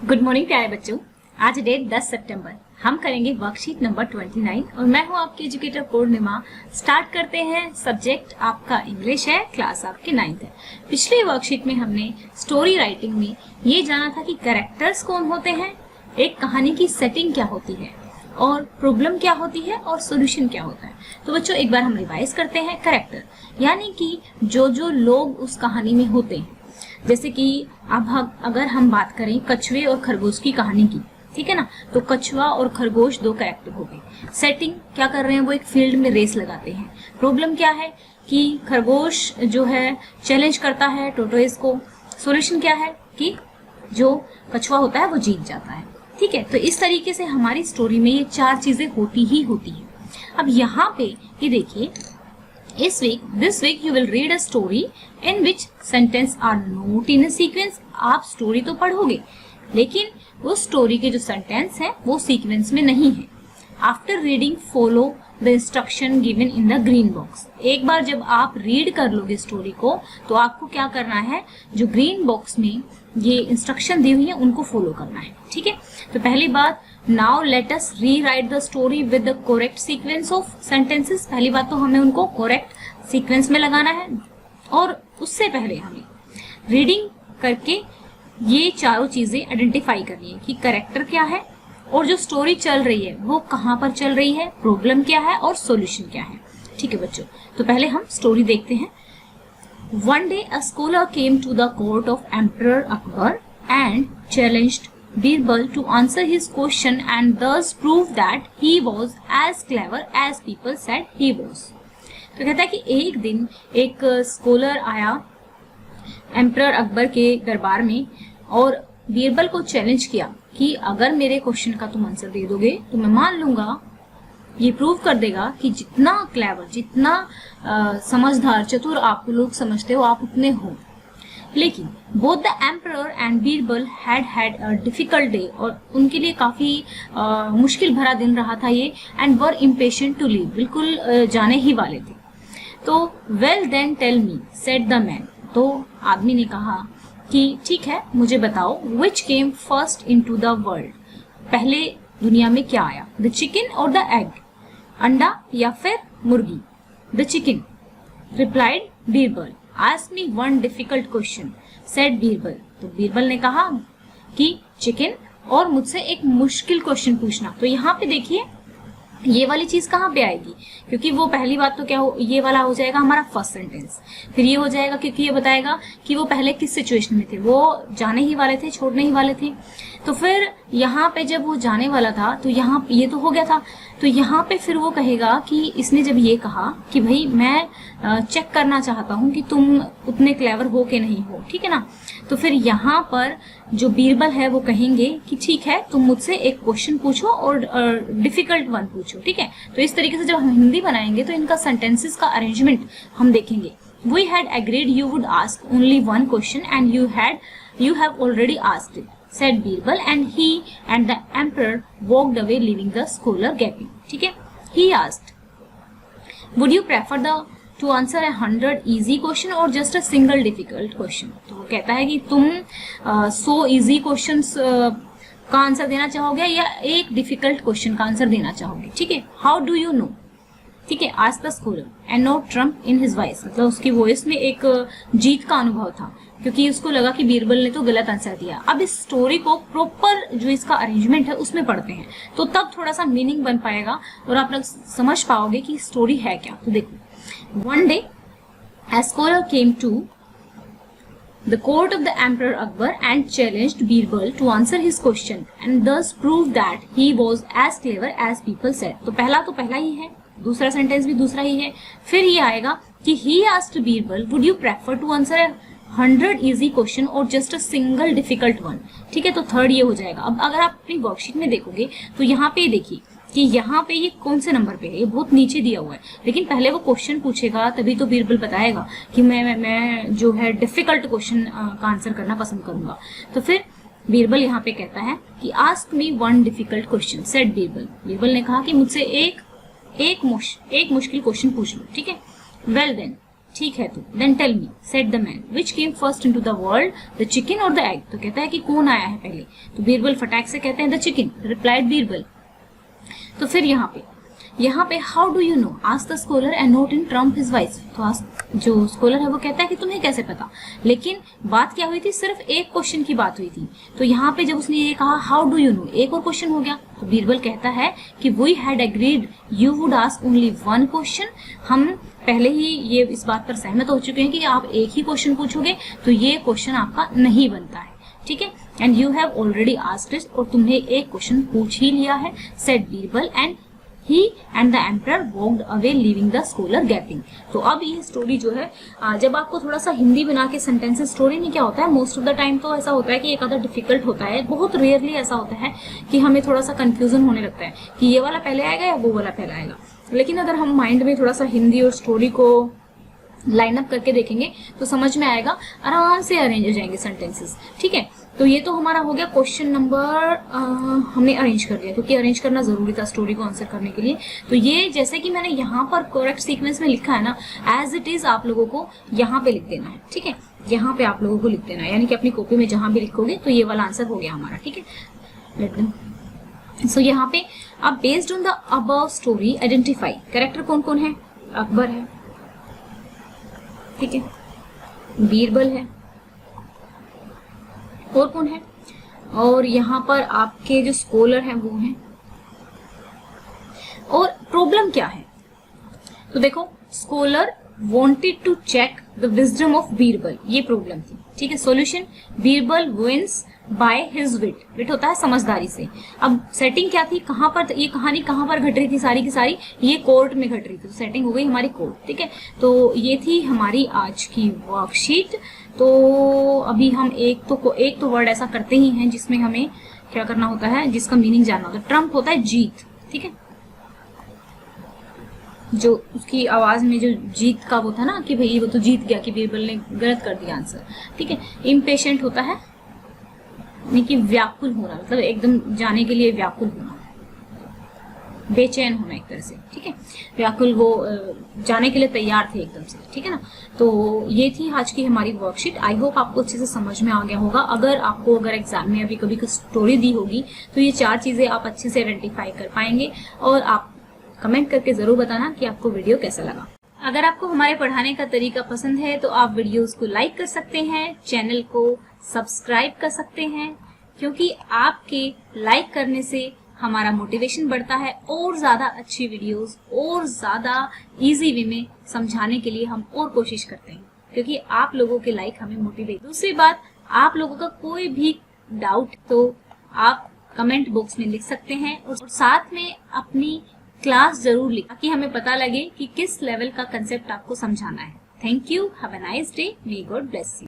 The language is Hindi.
गुड मॉर्निंग प्यारे बच्चों। आज डेट 10 सितंबर। हम करेंगे वर्कशीट नंबर 29 और मैं हूं आपकी एजुकेटर पूर्णिमा। स्टार्ट करते हैं। सब्जेक्ट आपका इंग्लिश है, क्लास आपकी 9th है। पिछली वर्कशीट में हमने स्टोरी राइटिंग में ये जाना था कि कैरेक्टर्स कौन होते हैं, एक कहानी की सेटिंग क्या होती है और प्रॉब्लम क्या होती है और सॉल्यूशन क्या होता है। तो बच्चों एक बार हम रिवाइज करते हैं। कैरेक्टर यानी कि जो जो लोग उस कहानी में होते हैं। जैसे कि अब अगर हम बात करें कछुए और खरगोश की कहानी की, ठीक है ना, तो कछुआ और खरगोश दो कैरेक्टर हो गए। सेटिंग क्या कर रहे हैं, वो एक फील्ड में रेस लगाते हैं। प्रॉब्लम क्या है कि खरगोश जो है चैलेंज करता है टोरटॉइस को। सॉल्यूशन क्या है कि जो कछुआ होता है वो जीत जाता है। ठीक है, तो इस तरीके से हमारी स्टोरी में ये चार चीजें होती ही होती है। अब यहाँ पे ये देखिए, this week you will read a story in which sentence are not in a sequence। आप स्टोरी तो पढ़ोगे लेकिन वो स्टोरी के जो सेंटेंस है वो सीक्वेंस में नहीं है। After reading follow the instruction given in the green box. एक बार जब आप रीड कर लोगे स्टोरी को तो आपको क्या करना है, जो ग्रीन बॉक्स में ये इंस्ट्रक्शन दी हुई है उनको फॉलो करना है। ठीक है, तो पहली बात, now let us rewrite the story with the correct sequence of sentences. पहली बात तो हमें उनको करेक्ट सीक्वेंस में लगाना है और उससे पहले हमें रीडिंग करके ये चारों चीजें आइडेंटिफाई करनी है कि कैरेक्टर क्या है और जो स्टोरी चल रही है वो कहाँ पर चल रही है, प्रॉब्लम क्या है और सॉल्यूशन क्या है। ठीक है बच्चों, तो पहले हम स्टोरी देखते हैं। One day a scholar came to the court of Emperor Akbar and challenged Birbal to answer his question and thus prove that he was as clever as people said he was। तो कहता है कि एक दिन एक स्कॉलर आया एम्परर अकबर के दरबार में और बीरबल को चैलेंज किया कि अगर मेरे क्वेश्चन का तुम आंसर दे दोगे तो मैं मान लूंगा, ये प्रूव कर देगा कि जितना क्लेवर, जितना समझदार, चतुर आप लोग समझते हो आप उतने हो। लेकिन both the emperor and Birbal had a difficult day, और उनके लिए काफी मुश्किल भरा दिन रहा था ये। And were impatient to leave, बिल्कुल जाने ही वाले थे। तो well then tell me said the man. तो आदमी ने कहा कि ठीक है मुझे बताओ, which came first into the world, पहले दुनिया में क्या आया, द चिकन और द एग, अंडा या फिर मुर्गी। The chicken replied Birbal. Ask me one difficult question said Birbal. तो बीरबल ने कहा कि चिकन और मुझसे एक मुश्किल क्वेश्चन पूछना। तो यहाँ पे देखिए ये वाली चीज कहाँ पे आएगी, क्योंकि वो पहली बात तो क्या हो, ये वाला हो जाएगा हमारा फर्स्ट सेंटेंस। फिर ये हो जाएगा क्योंकि ये बताएगा कि वो पहले किस सिचुएशन में थे, वो जाने ही वाले थे, छोड़ने ही वाले थे। तो फिर यहाँ पे जब वो जाने वाला था तो यहाँ ये तो हो गया था, तो यहाँ पे फिर वो कहेगा कि इसने जब ये कहा कि भाई मैं चेक करना चाहता हूँ कि तुम उतने क्लेवर हो कि नहीं हो, ठीक है ना। तो फिर यहाँ पर जो बीरबल है वो कहेंगे कि ठीक है तुम मुझसे एक क्वेश्चन पूछो और डिफिकल्ट वन पूछो। ठीक है, तो इस तरीके से जब हम हिंदी बनाएंगे तो इनका सेंटेंसेस का अरेंजमेंट हम देखेंगे। We had agreed you would ask only one question and you have already asked it, said Birbal, and he and the emperor walked away leaving the scholar gaping। ठीक है, he asked, would you prefer to answer 100 easy question or just a single difficult question। तो वो कहता है कि तुम 100 easy questions का आंसर देना चाहोगे या एक डिफिकल्ट क्वेश्चन का आंसर देना चाहोगे। ठीक है, हाउ डू यू नो, ठीक है, आज the scholar and no trump in his voice. मतलब उसकी वॉइस में एक जीत का अनुभव था क्योंकि उसको लगा कि बीरबल ने तो गलत आंसर दिया। अब इस स्टोरी को प्रॉपर जो इसका अरेंजमेंट है उसमें पढ़ते हैं तो तब थोड़ा सा मीनिंग बन पाएगा और आप लोग समझ पाओगे कि स्टोरी है क्या। तो देखो, one day a scholar came to the court of the Emperor Akbar and challenged Birbal to answer his question and thus proved that he was as clever as people said। तो पहला ही है, दूसरा सेंटेंस भी दूसरा ही है। फिर ये आएगा कि he asked Birbal, would you prefer to answer 100 easy question or just a single difficult one। ठीक है, तो थर्ड ये हो जाएगा। अब अगर आप अपनी वर्कशीट में देखोगे तो यहाँ पे देखिए कि यहाँ पे ये कौन से नंबर पे है, ये बहुत नीचे दिया हुआ है, लेकिन पहले वो क्वेश्चन पूछेगा तभी तो बीरबल बताएगा कि मैं जो है डिफिकल्ट क्वेश्चन का आंसर करना पसंद करूंगा। तो फिर बीरबल यहाँ पे कहता है कि ask me one difficult question said Birbal. Birbal ने कहा कि मुझसे एक मुश्किल क्वेश्चन पूछ लो। ठीक है, वेल देन ठीक है तो then tell me said the man which came first into the world, the chicken और द एग। तो कहता है कि कौन आया है पहले, तो बीरबल फटाक से कहते हैं द चिकन, रिप्लाइड बीरबल। तो फिर यहाँ पे how do you know, ask the scholar and note in Trump his voice. तो जो स्कॉलर है वो कहता है कि तुम्हें कैसे पता, लेकिन बात क्या हुई थी, सिर्फ एक क्वेश्चन की बात हुई थी। तो यहाँ पे जब उसने ये कहा हाउ डू यू नो, एक और क्वेश्चन हो गया, तो बीरबल कहता है कि we had agreed you would ask only one question, हम पहले ही ये इस बात पर सहमत हो चुके हैं कि आप एक ही क्वेश्चन पूछोगे, तो ये क्वेश्चन आपका नहीं बनता है, ठीक है। And you have already asked it, और तुमने एक क्वेश्चन पूछ ही लिया है, said Birbal, and he and the emperor walked away leaving the scholar gapping. तो अब ये स्टोरी जो है, जब आपको थोड़ा सा हिंदी बना के सेंटेंसेस, स्टोरी में क्या होता है मोस्ट ऑफ द टाइम तो ऐसा होता है कि एक आधा डिफिकल्ट होता है, बहुत रेयरली ऐसा होता है कि हमें थोड़ा सा कंफ्यूजन होने लगता है कि ये वाला पहले आएगा या वो वाला पहले आएगा। लेकिन अगर हम माइंड में थोड़ा सा हिंदी और स्टोरी को लाइन अप करके देखेंगे तो समझ में आएगा, आराम से अरेंज हो जाएंगे सेंटेंसेस, ठीक है। तो ये तो हमारा हो गया क्वेश्चन नंबर, हमने अरेंज कर दिया क्योंकि अरेंज करना जरूरी था स्टोरी को आंसर करने के लिए। तो ये जैसे कि मैंने यहाँ पर करेक्ट सीक्वेंस में लिखा है ना, एज इट इज आप लोगों को यहाँ पे लिख देना है, ठीक है। यहाँ पे आप लोगों को लिख देना है, यानी कि अपनी कॉपी में जहां भी लिखोगे तो ये वाला आंसर हो गया हमारा, ठीक है। सो यहाँ पे आप based on the above story identify, character कौन कौन है, अकबर है, ठीक है, बीरबल है, और कौन है, और यहाँ पर आपके जो स्कॉलर हैं वो हैं, और प्रॉब्लम क्या है। तो देखो, scholar wanted to check the wisdom of Birbal, ये प्रॉब्लम थी, ठीक है। Solution, Birbal wins by his wit, विट होता है समझदारी से। अब सेटिंग क्या थी, कहां पर ये कहानी कहां पर घट रही थी, सारी की सारी ये कोर्ट में घट रही थी, तो सेटिंग हो गई हमारी कोर्ट, ठीक है। तो ये थी हमारी आज की वर्कशीट। तो अभी हम एक तो वर्ड ऐसा करते ही हैं जिसमें हमें क्या करना होता है, जिसका मीनिंग जानना होता है। ट्रम्प होता है जीत, ठीक है, जो उसकी आवाज में जो जीत का वो था ना कि भाई वो तो जीत गया, कि बीरबल ने गलत कर दिया आंसर, ठीक है। इम्पेशेंट होता है यानी कि व्याकुल होना, मतलब एकदम जाने के लिए व्याकुल होना, बेचैन होना एक तरह से, ठीक है। व्याकुल, वो जाने के लिए तैयार थे एकदम से, ठीक है ना। तो ये थी आज की हमारी वर्कशीट। आई होप आपको अच्छे से समझ में आ गया होगा। अगर एग्जाम में अभी कभी कुछ स्टोरी दी होगी तो ये 4 चीजें आप अच्छे से आइडेंटिफाई कर पाएंगे, और आप कमेंट करके जरूर बताना कि आपको वीडियो कैसा लगा। अगर आपको हमारे पढ़ाने का तरीका पसंद है तो आप वीडियोस को लाइक कर सकते हैं, चैनल को सब्सक्राइब कर सकते हैं, क्योंकि आपके लाइक करने से हमारा मोटिवेशन बढ़ता है और ज्यादा अच्छी वीडियोस और ज्यादा इजी वे में समझाने के लिए हम और कोशिश करते हैं, क्योंकि आप लोगों के लाइक हमें मोटिवेट। दूसरी बात, आप लोगों का कोई भी डाउट तो आप कमेंट बॉक्स में लिख सकते हैं, और साथ में अपनी क्लास जरूर लिखें ताकि हमें पता लगे कि किस लेवल का कंसेप्ट आपको समझाना है। Thank you, have a nice day, may God bless you.